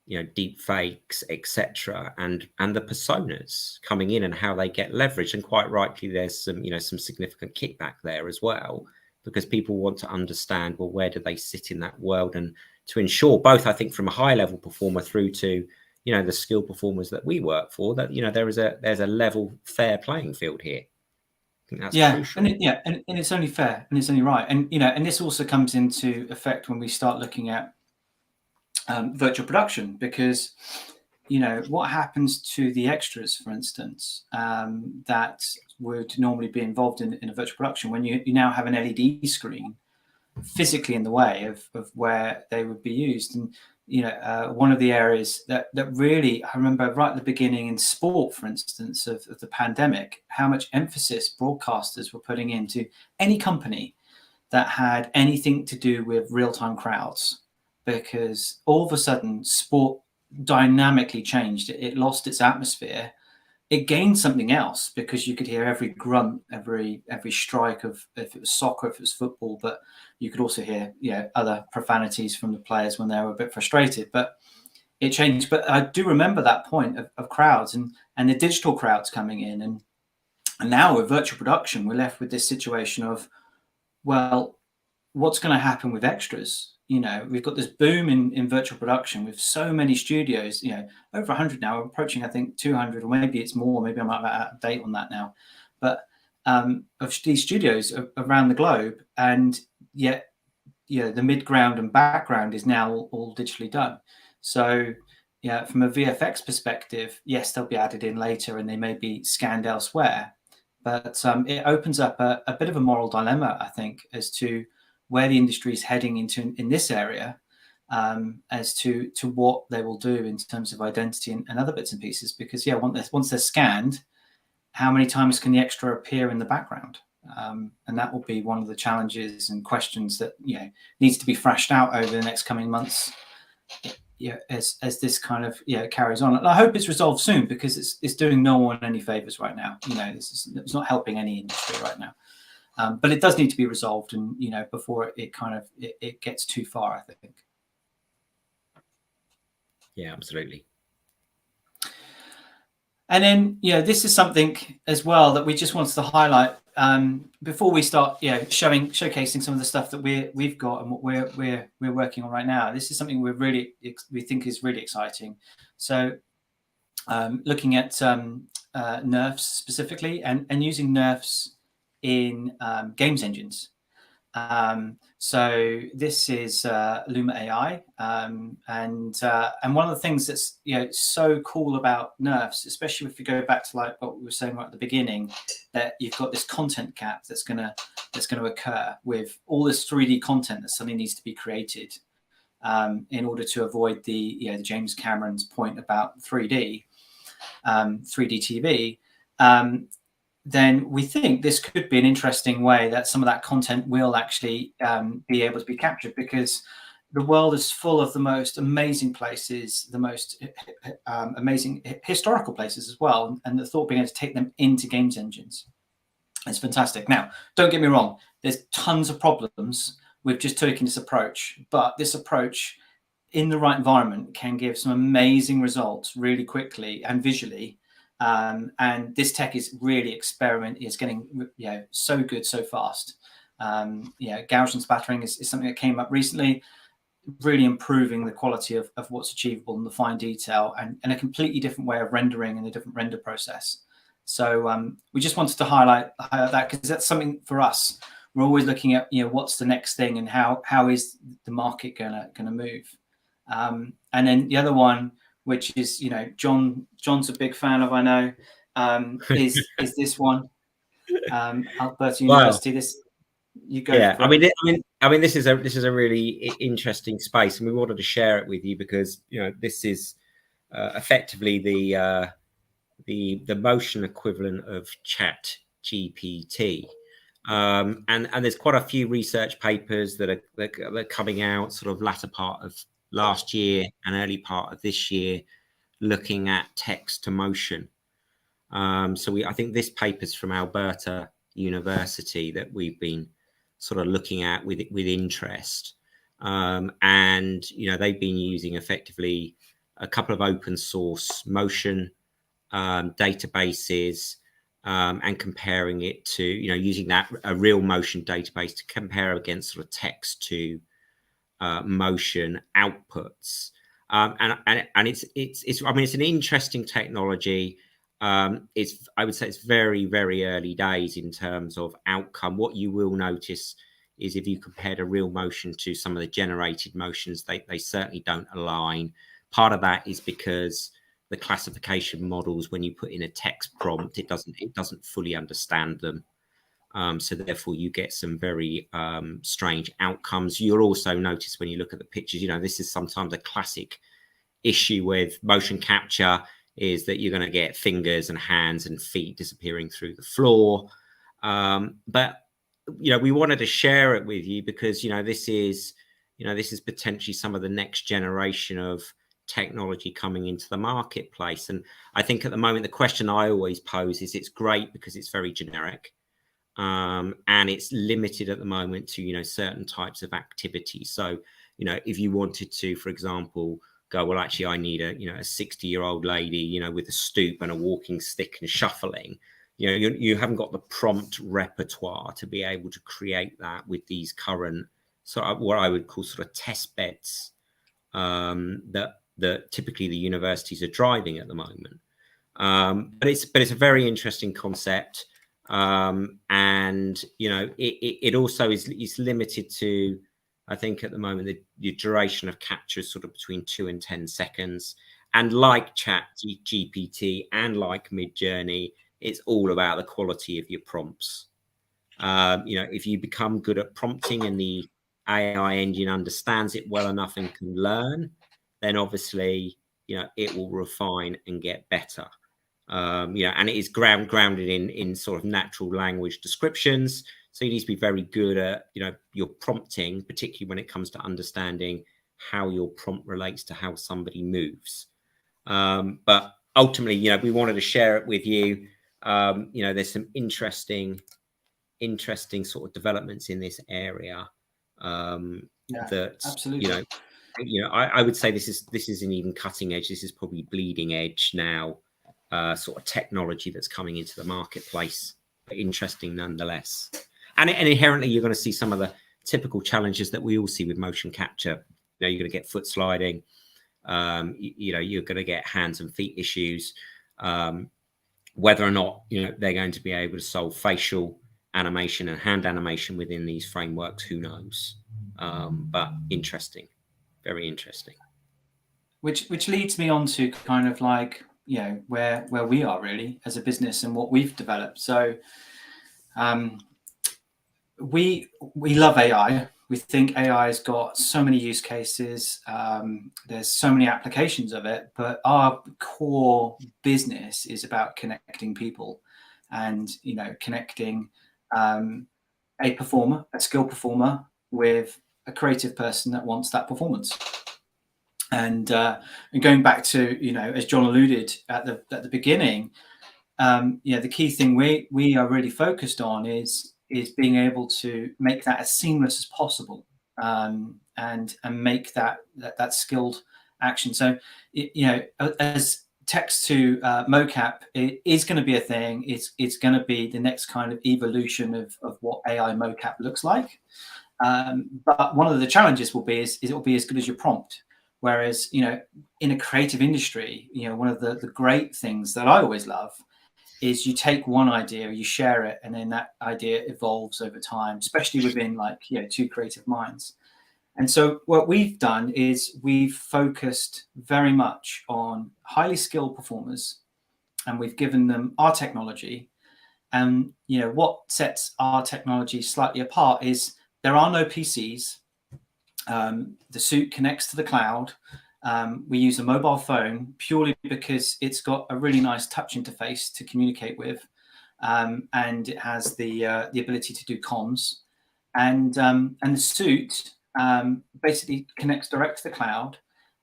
you know, deep fakes, etc., and the personas coming in and how they get leveraged. And quite rightly, there's some, you know, some significant kickback there as well, because people want to understand, well, where do they sit in that world, and to ensure both, I think, from a high level performer through to, you know, the skilled performers that we work for, that, you know, there's a level, fair playing field here. I think that's crucial. And it's only fair, and it's only right. And, you know, and this also comes into effect when we start looking at virtual production, because, you know, what happens to the extras, for instance, that would normally be involved in a virtual production, when you now have an LED screen physically in the way of where they would be used. And, you know, one of the areas that really, I remember right at the beginning in sport, for instance, of the pandemic, how much emphasis broadcasters were putting into any company that had anything to do with real-time crowds, because all of a sudden sport dynamically changed. It lost its atmosphere. It gained something else, because you could hear every grunt, every strike of, if it was soccer, if it was football, but you could also hear, you know, other profanities from the players when they were a bit frustrated. But it changed. But I do remember that point of crowds and the digital crowds coming in, and now with virtual production, we're left with this situation of, well, what's going to happen with extras? You know, we've got this boom in virtual production with so many studios, you know, over 100 now. We're approaching, I think, 200, or maybe it's more. Maybe I'm out of date on that now. But of these studios around the globe, and yet, you know, the midground and background is now all digitally done. So, yeah, from a VFX perspective, yes, they'll be added in later, and they may be scanned elsewhere. But it opens up a bit of a moral dilemma, I think, as to where the industry is heading into in this area, as to what they will do in terms of identity and other bits and pieces. Because, yeah, once they're scanned, how many times can the extra appear in the background? And that will be one of the challenges and questions that, you know, needs to be thrashed out over the next coming months, yeah, as this kind of, yeah, carries on. And I hope it's resolved soon, because it's doing no one any favors right now. You know, it's not helping any industry right now. But it does need to be resolved, and, you know, before it kind of it gets too far, I think. Yeah, absolutely. And then, you know, this is something as well that we just wanted to highlight before we start, you know, showcasing some of the stuff that we've got and what we're working on right now. This is something we think is really exciting. So, looking at nerfs specifically, and using nerfs in games engines. So this is Luma AI, and one of the things that's so cool about nerfs, especially if you go back to like what we were saying right at the beginning, that you've got this content cap that's gonna occur with all this 3D content that suddenly needs to be created in order to avoid the James Cameron's point about 3D TV. Then we think this could be an interesting way that some of that content will actually be able to be captured, because the world is full of the most amazing places, the most amazing historical places as well, and the thought being able to take them into games engines is fantastic. Now, don't get me wrong, there's tons of problems with just taking this approach, but this approach in the right environment can give some amazing results really quickly and visually. And this tech is really is getting so good so fast. Gaussian spattering is something that came up recently, really improving the quality of what's achievable and the fine detail, and a completely different way of rendering and a different render process. So we just wanted to highlight that, because that's something for us. We're always looking at what's the next thing and how is the market gonna move. And then the other one, which is John's a big fan of, I know, is this one, Alberta University. This you go. Yeah, I mean, this is a really interesting space, and we wanted to share it with you because this is effectively the motion equivalent of Chat GPT. And there's quite a few research papers that are coming out sort of latter part of last year and early part of this year, looking at text to motion. So I think this paper's from Alberta University that we've been sort of looking at with interest. And they've been using effectively a couple of open source motion databases, and comparing it to using a real motion database to compare against sort of text to motion outputs. And it's I mean, it's an interesting technology. I would say it's very, very early days in terms of outcome. What you will notice is if you compared a real motion to some of the generated motions, they certainly don't align. Part of that is because the classification models, when you put in a text prompt, it doesn't fully understand them. So therefore you get some very strange outcomes. You'll also notice when you look at the pictures, this is sometimes a classic issue with motion capture, is that you're going to get fingers and hands and feet disappearing through the floor. But we wanted to share it with you because this is potentially some of the next generation of technology coming into the marketplace. And I think at the moment the question I always pose is, it's great because it's very generic, and it's limited at the moment to certain types of activities. So if you wanted to, for example, go, well, actually I need a 60-year-old lady with a stoop and a walking stick and shuffling, you haven't got the prompt repertoire to be able to create that with these current sort of what I would call sort of test beds that typically the universities are driving at the moment. But it's a very interesting concept, and it also is limited to, I think at the moment the duration of capture is sort of between 2 and 10 seconds. And like Chat GPT and like Midjourney, it's all about the quality of your prompts. If you become good at prompting and the AI engine understands it well enough and can learn, then obviously it will refine and get better. And it is grounded in sort of natural language descriptions. So you need to be very good at your prompting, particularly when it comes to understanding how your prompt relates to how somebody moves. But ultimately, we wanted to share it with you. There's some interesting sort of developments in this area. That absolutely. I would say this isn't even cutting edge. This is probably bleeding edge now, sort of technology that's coming into the marketplace, but interesting nonetheless. And inherently, you're going to see some of the typical challenges that we all see with motion capture. You're going to get foot sliding. You're going to get hands and feet issues. Whether or not they're going to be able to solve facial animation and hand animation within these frameworks, who knows? But interesting, very interesting. Which leads me on to kind of like, you know, where we are really as a business and what we've developed. So we love AI. We think AI has got so many use cases. There's so many applications of it, but our core business is about connecting people, and connecting a performer, a skilled performer, with a creative person that wants that performance. And going back to, as John alluded at the beginning, the key thing we are really focused on is being able to make that as seamless as possible, and make that skilled action. So, as text to mocap, it is going to be a thing. It's going to be the next kind of evolution of what AI mocap looks like. But one of the challenges will be is it will be as good as your prompt. Whereas, in a creative industry, one of the great things that I always love is you take one idea, you share it, and then that idea evolves over time, especially within two creative minds. And so what we've done is we've focused very much on highly skilled performers, and we've given them our technology. And what sets our technology slightly apart is there are no PCs. The suit connects to the cloud. We use a mobile phone purely because it's got a really nice touch interface to communicate with, and it has the ability to do comms. And the suit basically connects direct to the cloud,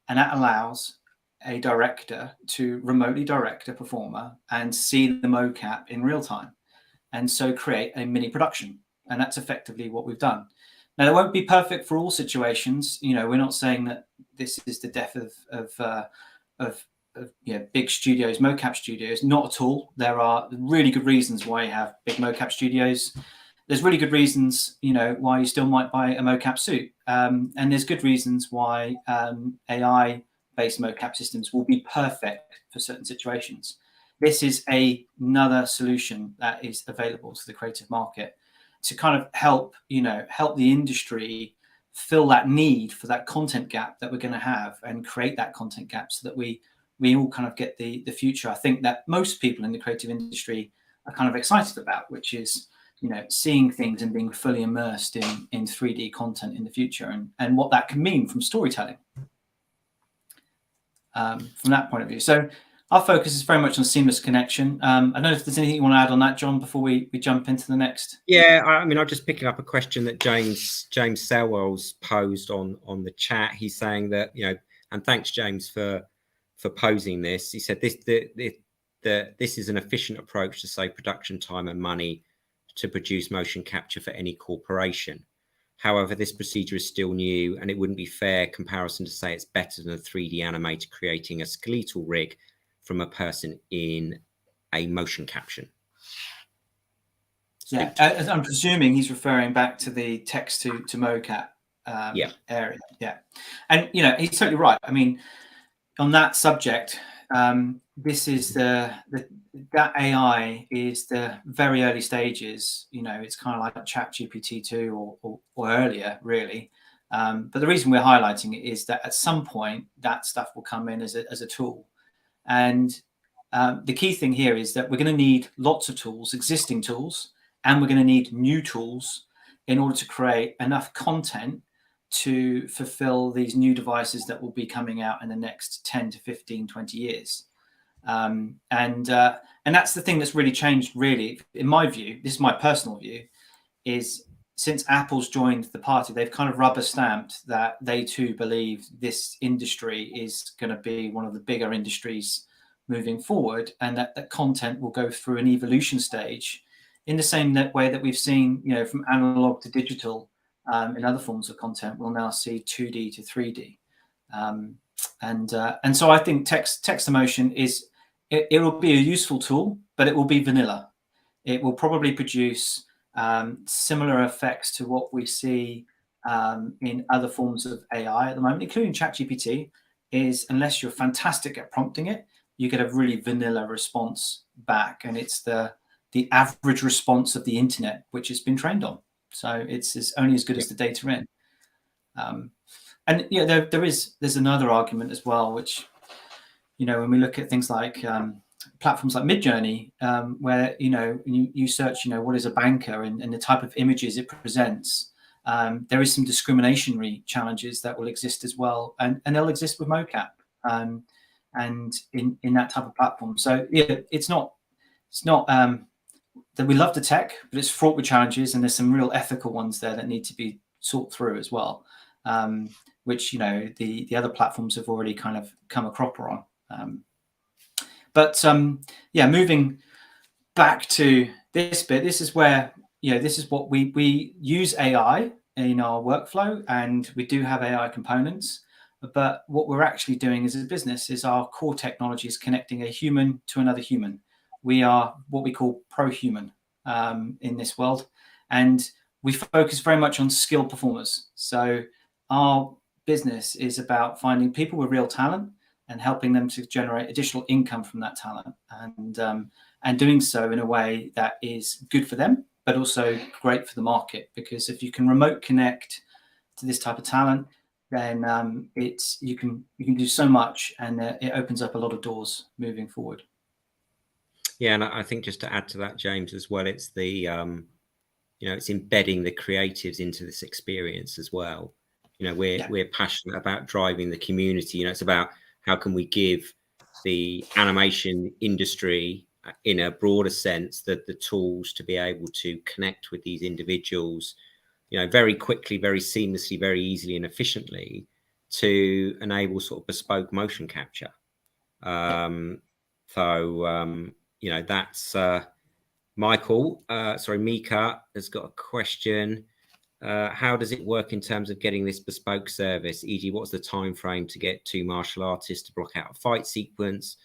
and that allows a director to remotely direct a performer and see the mocap in real time, and so create a mini production. And that's effectively what we've done. Now, it won't be perfect for all situations. We're not saying that this is the death of big studios, mocap studios. Not at all. There are really good reasons why you have big mocap studios. There's really good reasons, why you still might buy a mocap suit. And there's good reasons why AI-based mocap systems will be perfect for certain situations. This is another solution that is available to the creative market to kind of help the industry fill that need for that content gap that we're going to have, and create that content gap so that we all kind of get the future I think that most people in the creative industry are kind of excited about, which is seeing things and being fully immersed in 3D content in the future, and what that can mean from storytelling from that point of view. So our focus is very much on seamless connection. I don't know if there's anything you want to add on that, John, before we jump into the next. Yeah, I mean, I'm just picking up a question that James Selwell's posed on the chat. He's saying that, and thanks, James, for posing this. He said this is an efficient approach to save production time and money to produce motion capture for any corporation. However, this procedure is still new, and it wouldn't be fair comparison to say it's better than a 3D animator creating a skeletal rig from a person in a motion caption. Yeah, I'm presuming he's referring back to the text to mocap area. Yeah, and he's totally right. I mean, on that subject, this is that AI is the very early stages. It's kind of like ChatGPT 2 or earlier, really. But the reason we're highlighting it is that at some point that stuff will come in as a tool. And the key thing here is that we're going to need lots of tools, existing tools, and we're going to need new tools in order to create enough content to fulfill these new devices that will be coming out in the next 10 to 15, 20 years. And that's the thing that's really changed, really, in my view. This is my personal view, is since Apple's joined the party, they've kind of rubber stamped that they too believe this industry is going to be one of the bigger industries moving forward, and that content will go through an evolution stage in the same way that we've seen, from analog to digital in other forms of content. We'll now see 2D to 3D. And so I think text to motion it will be a useful tool, but it will be vanilla. It will probably produce similar effects to what we see in other forms of AI at the moment, including ChatGPT. Is unless you're fantastic at prompting it, you get a really vanilla response back, and it's the the average response of the internet, which it's been trained on. So it's only as good as the data in. And there's another argument as well, which, when we look at things like platforms like Midjourney, where you search, what is a banker, and the type of images it presents, there is some discriminationary challenges that will exist as well, and they'll exist with Mocap, and in that type of platform. So it's not that we love the tech, but it's fraught with challenges, and there's some real ethical ones there that need to be sorted through as well, which the other platforms have already kind of come a cropper on. Moving back to this bit, this is where this is what we use AI in our workflow, and we do have AI components. But what we're actually doing as a business is our core technology is connecting a human to another human. We are what we call pro-human in this world, and we focus very much on skilled performers. So our business is about finding people with real talent and helping them to generate additional income from that talent, and doing so in a way that is good for them, but also great for the market. Because if you can remote connect to this type of talent, then you can do so much, and it opens up a lot of doors moving forward. Yeah, and I think just to add to that, James, as well, it's the it's embedding the creatives into this experience as well. We're passionate about driving the community. It's about how can we give the animation industry, in a broader sense, the tools to be able to connect with these individuals, very quickly, very seamlessly, very easily and efficiently, to enable sort of bespoke motion capture. That's Michael. Mika has got a question. How does it work in terms of getting this bespoke service? E.g., what's the time frame to get two martial artists to block out a fight sequence?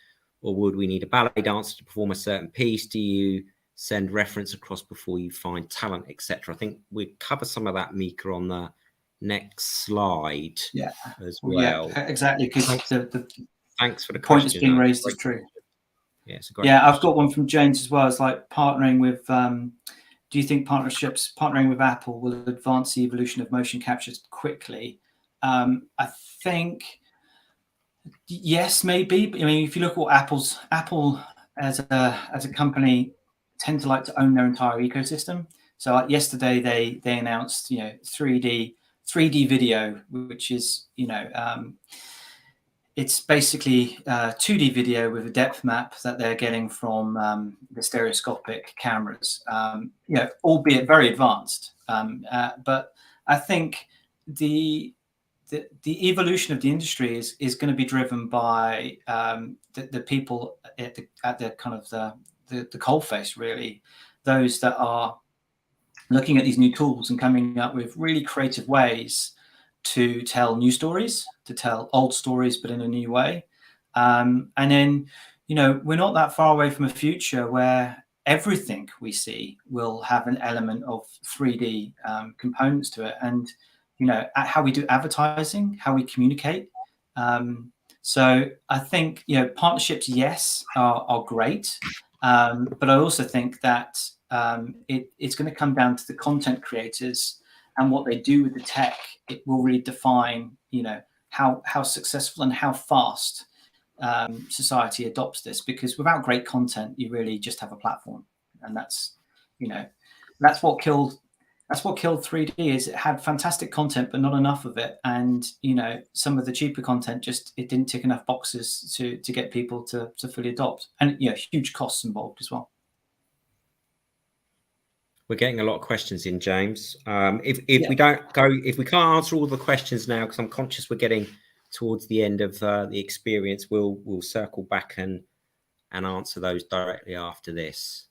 Or would we need a ballet dancer to perform a certain piece? Do you send reference across before you find talent, etc.? I think we cover some of that, Mika, on the next slide as well. Yeah, exactly, because thanks for the point question. that's being raised is true. Yeah, it's a great question. I've got one from James as well. It's like partnering with do you think partnering with Apple will advance the evolution of motion captures quickly? I think yes, maybe. I mean, if you look at what Apple as a company tend to like to own their entire ecosystem. So yesterday they announced 3D video, which is it's basically 2D video with a depth map that they're getting from the stereoscopic cameras, albeit very advanced. But I think the evolution of the industry is going to be driven by the people at the kind of the coalface, really, those that are looking at these new tools and coming up with really creative ways to tell new stories, to tell old stories, but in a new way. And then, we're not that far away from a future where everything we see will have an element of 3D components to it. And, how we do advertising, how we communicate. So I think, partnerships, yes, are great. But I also think that it's going to come down to the content creators and what they do with the tech. It will really define, how successful and how fast society adopts this. Because without great content, you really just have a platform, and that's what killed 3D. Is it had fantastic content, but not enough of it, and some of the cheaper content it didn't tick enough boxes to get people to fully adopt, and huge costs involved as well. We're getting a lot of questions in, James. If we can't answer all the questions now, because I'm conscious we're getting towards the end of the experience, we'll circle back and answer those directly after this.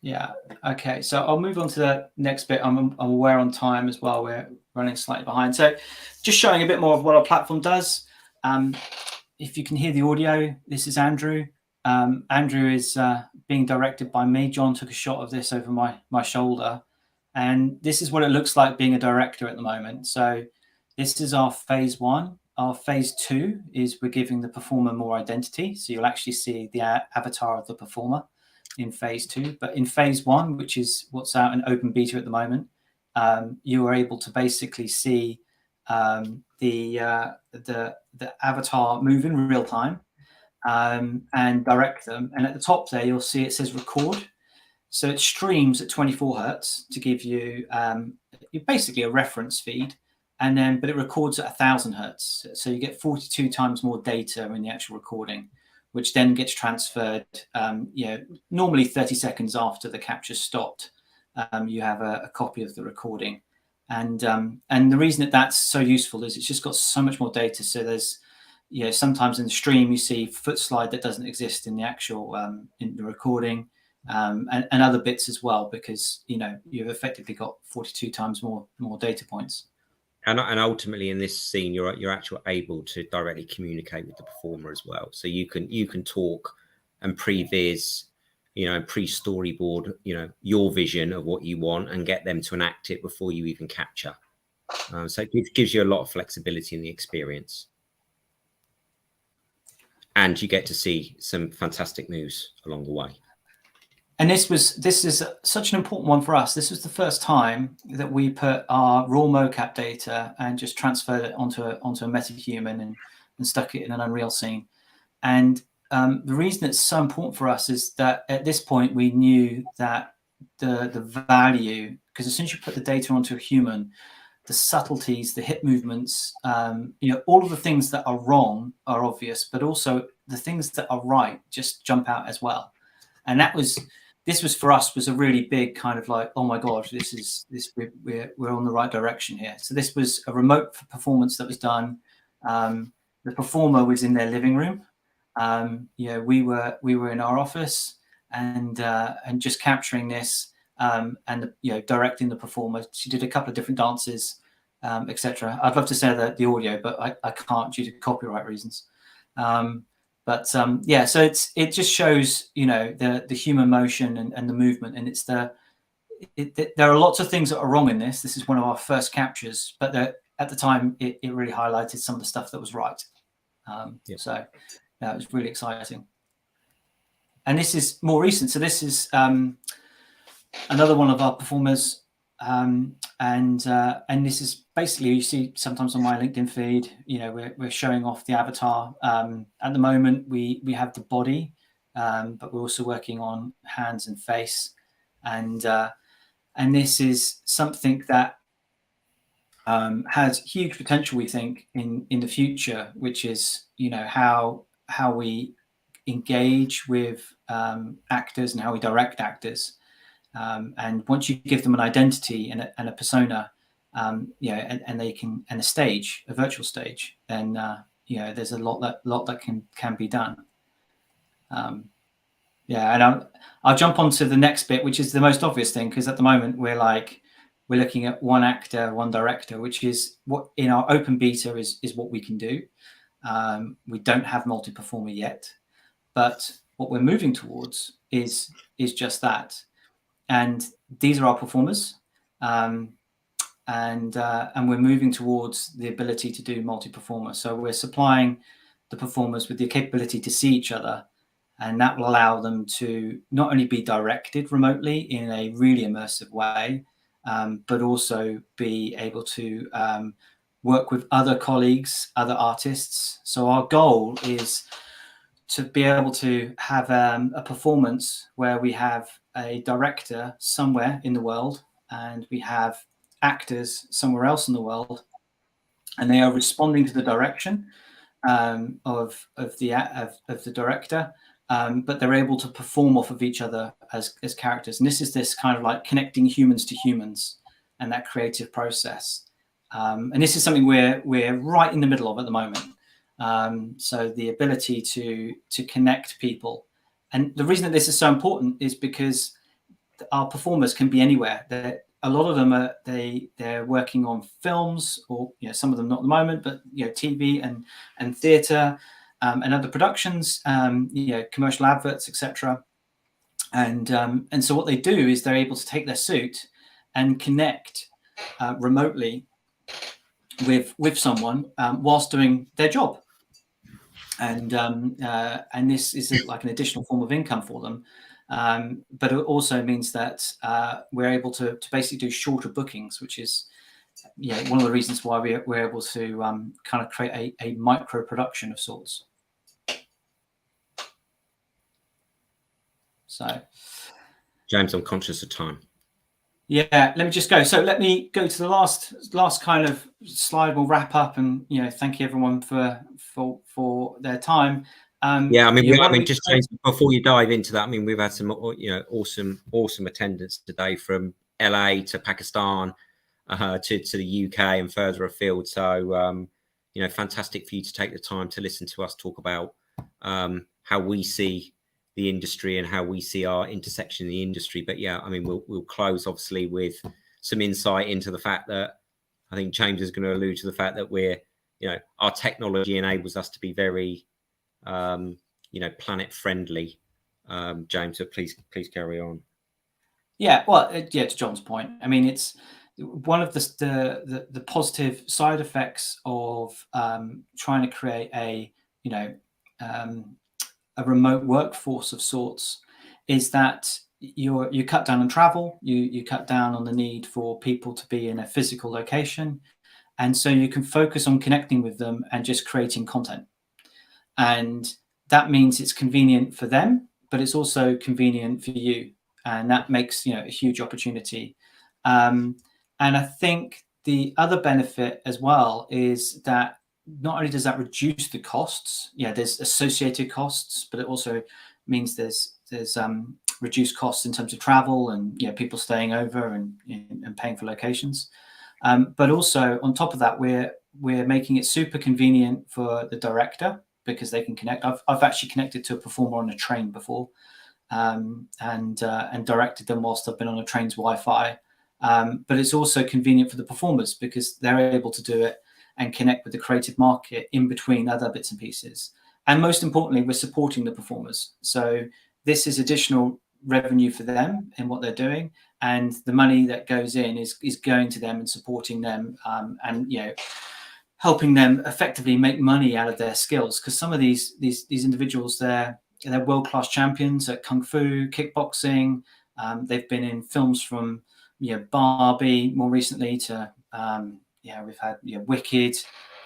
Yeah. Okay. So I'll move on to the next bit. I'm aware on time as well. We're running slightly behind. So just showing a bit more of what our platform does. If you can hear the audio, this is Andrew. Andrew is being directed by me. John took a shot of this over my shoulder, and this is what it looks like being a director at the moment. So this is our phase 1. Our phase 2 is we're giving the performer more identity. So you'll actually see the avatar of the performer. in phase 2, but in phase 1, which is what's out in open beta at the moment, you are able to basically see the avatar move in real time and direct them. And at the top there, you'll see it says record. So it streams at 24 hertz to give you basically a reference feed, but it records at 1,000 hertz. So you get 42 times more data in the actual recording, which then gets transferred. Normally 30 seconds after the capture stopped, you have a copy of the recording. And the reason that's so useful is it's just got so much more data. So there's, sometimes in the stream you see foot slide that doesn't exist in the actual in the recording. And other bits as well, because you've effectively got 42 times more data points. And ultimately in this scene, you're actually able to directly communicate with the performer as well. So you can talk and pre-viz, pre-storyboard, your vision of what you want and get them to enact it before you even capture. So it gives you a lot of flexibility in the experience. And you get to see some fantastic moves along the way. And this is such an important one for us. This was the first time that we put our raw mocap data and just transferred it onto a metahuman and stuck it in an Unreal scene. And the reason it's so important for us is that at this point we knew that the value, because as soon as you put the data onto a human, the subtleties, the hip movements, all of the things that are wrong are obvious, but also the things that are right just jump out as well. And this was for us was a really big kind of like, oh my God, we're on the right direction here. So this was a remote performance that was done. The performer was in their living room. We were in our office and just capturing this and directing the performer. She did a couple of different dances, etc. I'd love to say the audio, but I can't due to copyright reasons. So it just shows the human motion and the movement, and there are lots of things that are wrong in this. This is one of our first captures, but at the time it really highlighted some of the stuff that was right. So it was really exciting. And this is more recent. So this is another one of our performers. And this is basically, you see sometimes on my LinkedIn feed, we're showing off the avatar. At the moment, we have the body, but we're also working on hands and face. And this is something that has huge potential, we think, in the future, which is, how we engage with actors and how we direct actors. And once you give them an identity and a persona, and a stage, a virtual stage, then there's a lot that can be done. And I'll jump on to the next bit, which is the most obvious thing, because at the moment we're looking at one actor, one director, which is what in our open beta is what we can do. We don't have multi-performer yet, but what we're moving towards is just that. And these are our performers, and we're moving towards the ability to do multi-performer. So we're supplying the performers with the capability to see each other, and that will allow them to not only be directed remotely in a really immersive way, but also be able to work with other colleagues, other artists. So our goal is to be able to have a performance where we have a director somewhere in the world and we have actors somewhere else in the world, and they are responding to the direction of the director, but they're able to perform off of each other as characters. And this is this kind of like connecting humans to humans and that creative process. And this is something we're right in the middle of at the moment. So the ability to connect people. And the reason that this is so important is because our performers can be anywhere. A lot of them they're working on films, or some of them not at the moment, but TV and theatre and other productions, commercial adverts, etc. And so what they do is they're able to take their suit and connect remotely with someone whilst doing their job. And this is like an additional form of income for them. But it also means that we're able to basically do shorter bookings, which is one of the reasons why we're able to kind of create a micro production of sorts. So, James, I'm conscious of time. Yeah, let me just go. So let me go to the last kind of slide. We'll wrap up, and thank you everyone for their time. Yeah, I mean, just James, before you dive into that, I mean, we've had some awesome attendance today from LA to Pakistan to the UK and further afield. So fantastic for you to take the time to listen to us talk about how we see the industry and how we see our intersection in the industry. But yeah, I mean, we'll close obviously with some insight into the fact that I think James is going to allude to the fact that our technology enables us to be very planet friendly. James, so please carry on. Yeah, well, to John's point, I mean, it's one of the positive side effects of trying to create a remote workforce of sorts is that you cut down on travel, you cut down on the need for people to be in a physical location, and so you can focus on connecting with them and just creating content. And that means it's convenient for them, but it's also convenient for you, and that makes a huge opportunity. And I think the other benefit as well is that not only does that reduce the costs, there's associated costs, but it also means there's reduced costs in terms of travel and people staying over and paying for locations. But also on top of that, we're making it super convenient for the director because they can connect. I've actually connected to a performer on a train before, and directed them whilst I've been on a train's Wi-Fi. But it's also convenient for the performers because they're able to do it and connect with the creative market in between other bits and pieces. And most importantly, we're supporting the performers. So this is additional revenue for them in what they're doing, and the money that goes in is going to them and supporting them, and helping them effectively make money out of their skills. Because some of these individuals, they're world-class champions at kung fu, kickboxing. They've been in films from Barbie more recently to we've had Wicked,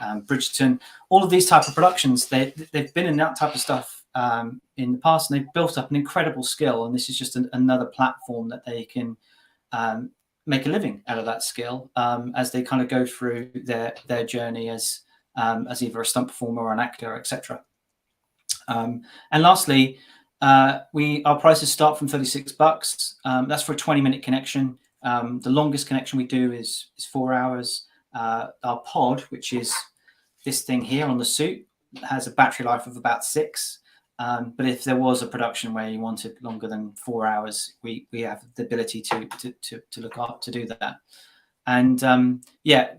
Bridgerton, all of these type of productions. They've been in that type of stuff in the past, and they've built up an incredible skill. And this is just another platform that they can make a living out of that skill as they kind of go through their journey as either a stunt performer or an actor, etc. And lastly, our prices start from $36. That's for a 20-minute connection. The longest connection we do is 4 hours. Our pod, which is this thing here on the suit, has a battery life of about 6. But if there was a production where you wanted longer than 4 hours, we have the ability to look up to do that. And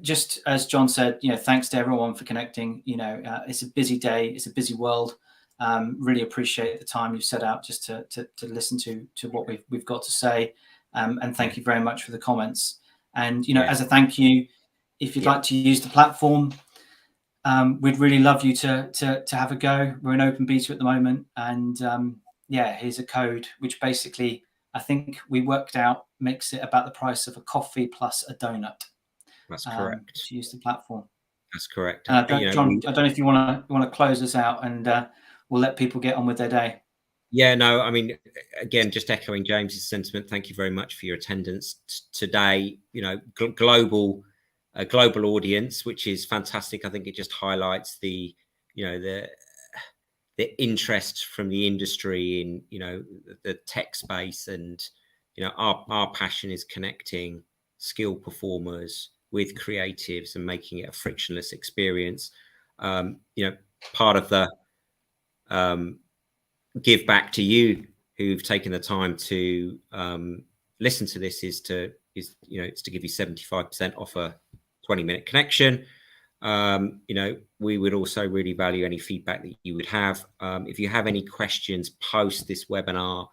just as John said, thanks to everyone for connecting. It's a busy day, it's a busy world. Really appreciate the time you've set out just to listen to what we've got to say. And thank you very much for the comments. And as a thank you, if you'd like to use the platform, we'd really love you to have a go. We're in open beta at the moment, and here's a code which basically I think we worked out makes it about the price of a coffee plus a donut. That's correct. To use the platform. That's correct. John, I don't know if you want to close us out, and we'll let people get on with their day. Yeah, no, I mean, again, just echoing James's sentiment. Thank you very much for your attendance today. Global audience, which is fantastic. I think it just highlights the interest from the industry in the tech space, and our passion is connecting skilled performers with creatives and making it a frictionless experience. Part of the give back to you who've taken the time to listen to this is to give you 75% off a 20-minute connection. We would also really value any feedback that you would have. If you have any questions post this webinar,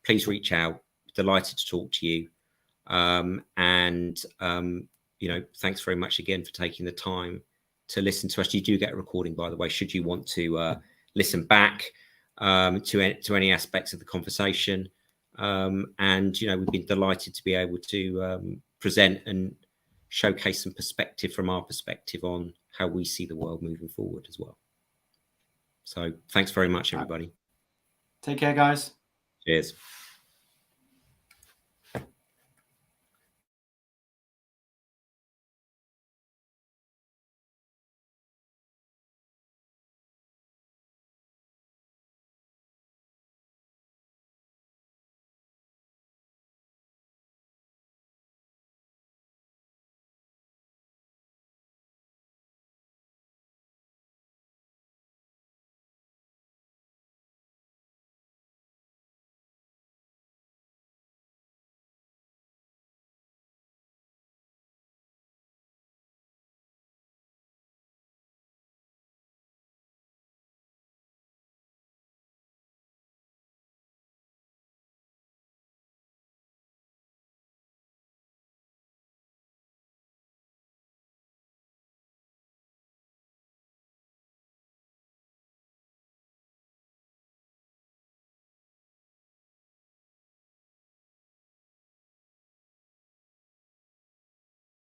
please reach out. Delighted to talk to you. Thanks very much again for taking the time to listen to us. You do get a recording, by the way, should you want to listen back to any aspects of the conversation. And, you know, we've been delighted to be able to present and showcase some perspective from our perspective on how we see the world moving forward as well. So thanks very much, everybody. Take care, guys. Cheers.